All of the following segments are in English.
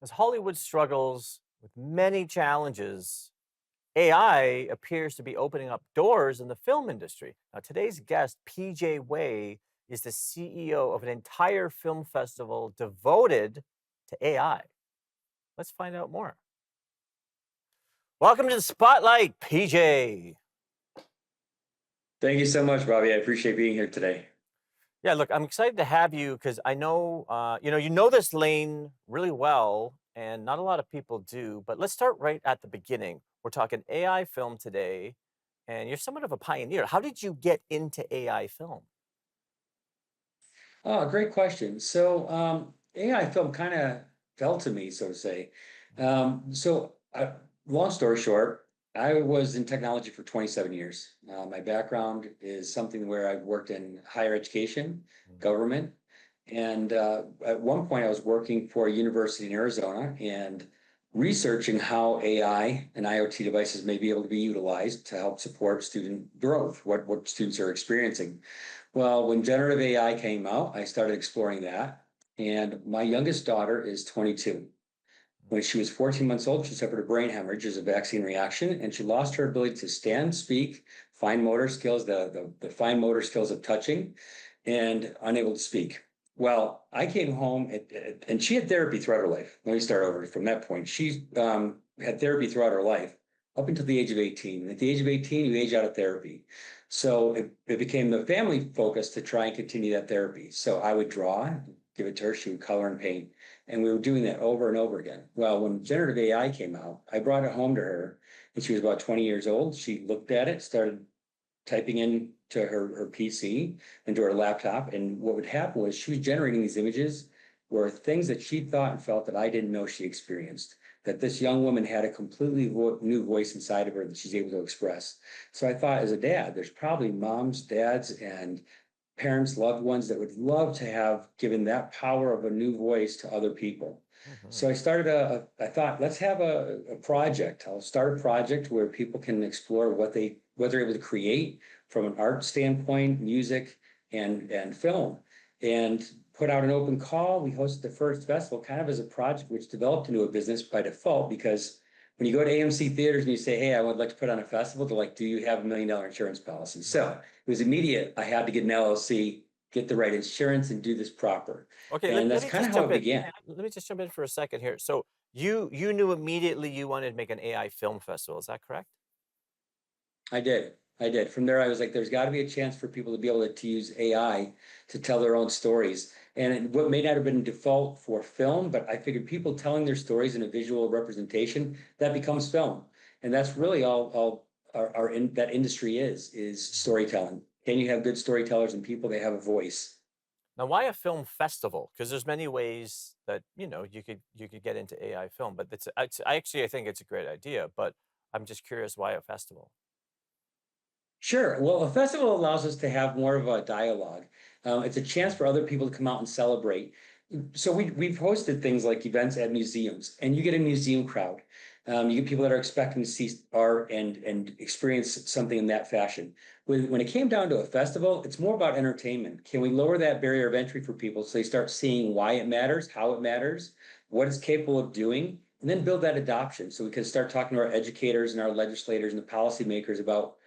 As Hollywood struggles with many challenges, AI appears to be opening up doors in the film industry. Now, today's guest, PJ Way, is the CEO of an entire film festival devoted to AI. Let's find out more. Welcome to the spotlight, PJ. Thank you so much, Bobby. I appreciate being here today. Yeah, look, I'm excited to have you because I know, you know this lane really well, and not a lot of people do. But let's start right at the beginning. We're talking AI film today, and you're somewhat of a pioneer. How did you get into AI film? Oh, great question. AI film kind of fell to me, so to say. Long story short, I was in technology for 27 years. My background is something where I've worked in higher education, Mhm. government, and at one point I was working for a university in Arizona and researching how AI and IoT devices may be able to be utilized to help support student growth, what students are experiencing. Well, when generative AI came out, I started exploring that. And my youngest daughter is 22. When she was 14 months old, she suffered a brain hemorrhage as a vaccine reaction, and she lost her ability to stand, speak, fine motor skills, the fine motor skills of touching, and unable to speak. Well, I came home and she had therapy throughout her life. Let me start over from that point. She had therapy throughout her life up until the age of 18. And at the age of 18, you age out of therapy. So it became the family focus to try and continue that therapy. So I would draw, give it to her, she would color and paint. And we were doing that over and over again. Well, when generative AI came out, I brought it home to her and she was about 20 years old. She looked at it, started typing into her PC, into her laptop. And what would happen was she was generating these images were things that she thought and felt that I didn't know she experienced. That this young woman had a completely new voice inside of her that she's able to express. So I thought, as a dad, there's probably moms, dads, and parents, loved ones that would love to have given that power of a new voice to other people. Mhm. So I thought, let's have a project. I'll start a project where people can explore what they're able to create from an art standpoint, music and film, and put out an open call. We hosted the first festival kind of as a project, which developed into a business by default because when you go to AMC theaters and you say, "Hey, I would like to put on a festival," they're like, "Do you have $1 million insurance policy?" So it was immediate. I had to get an LLC, get the right insurance, and do this proper. Okay, And let that's me kind of just how jump it in. began. Let me just jump in for a second here. So you knew immediately you wanted to make an AI film festival. Is that correct? I did. I did. From there, I was like, there's got to be a chance for people to be able to use AI to tell their own stories. What may not have been default for film, but I figured people telling their stories in a visual representation, that becomes film. And that's really all that industry is Mhm. storytelling. Can you have good storytellers and people they have a voice? Now, why a film festival? Because there's many ways that you could get into AI film, but I think it's a great idea. But I'm just curious, why a festival? Sure. Well, a festival allows us to have more of a dialogue. It's a chance Mm. for other people to come out and celebrate. So we've hosted things like events at museums, and you get a museum crowd. You get people that are expecting to see art and experience something in that fashion. When it came down to a festival, it's more about entertainment. Can we lower that barrier of entry for people so they start seeing why it matters, how it matters, what it's capable of doing, and then build that adoption so we can start talking to our educators and our legislators and the policymakers about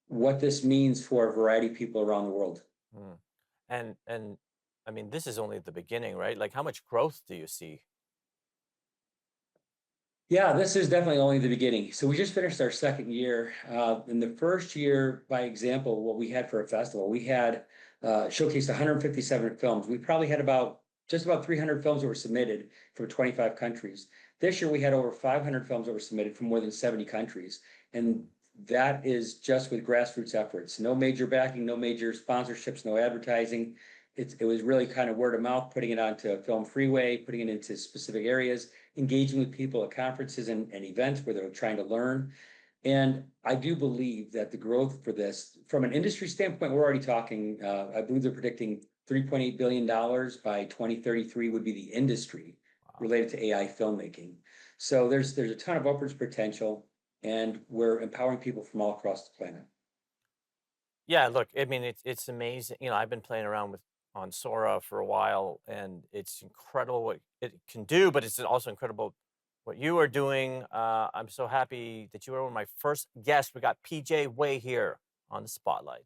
what this means for a variety of people around the world. Mm. And I mean, this is only the beginning, right? Like, how much growth do you see? Yeah, this is definitely only the beginning. So we just finished our second year. In the first year, by example, what we had for a festival, we had showcased 157 films. We probably had just about 300 films that were submitted from 25 countries. This year, we had over 500 films that were submitted from more than 70 countries. And that is just with grassroots efforts. No major backing, no major sponsorships, no advertising. It was really kind of word of mouth, putting it onto Film Freeway, putting it into specific areas, engaging with people at conferences and events where they're trying to learn. And I do believe that the growth for this, from an industry standpoint, we're already talking, I believe they're predicting $3.8 billion by 2033 would be the industry Wow. related to AI filmmaking. So there's a ton of upwards potential, and we're empowering people from all across the planet. Yeah, look, I mean, it's amazing. I've been playing around with on Sora for a while, and it's incredible what it can do, but it's also incredible what you are doing. I'm so happy that you were one of my first guests. We got PJ Way here on the spotlight.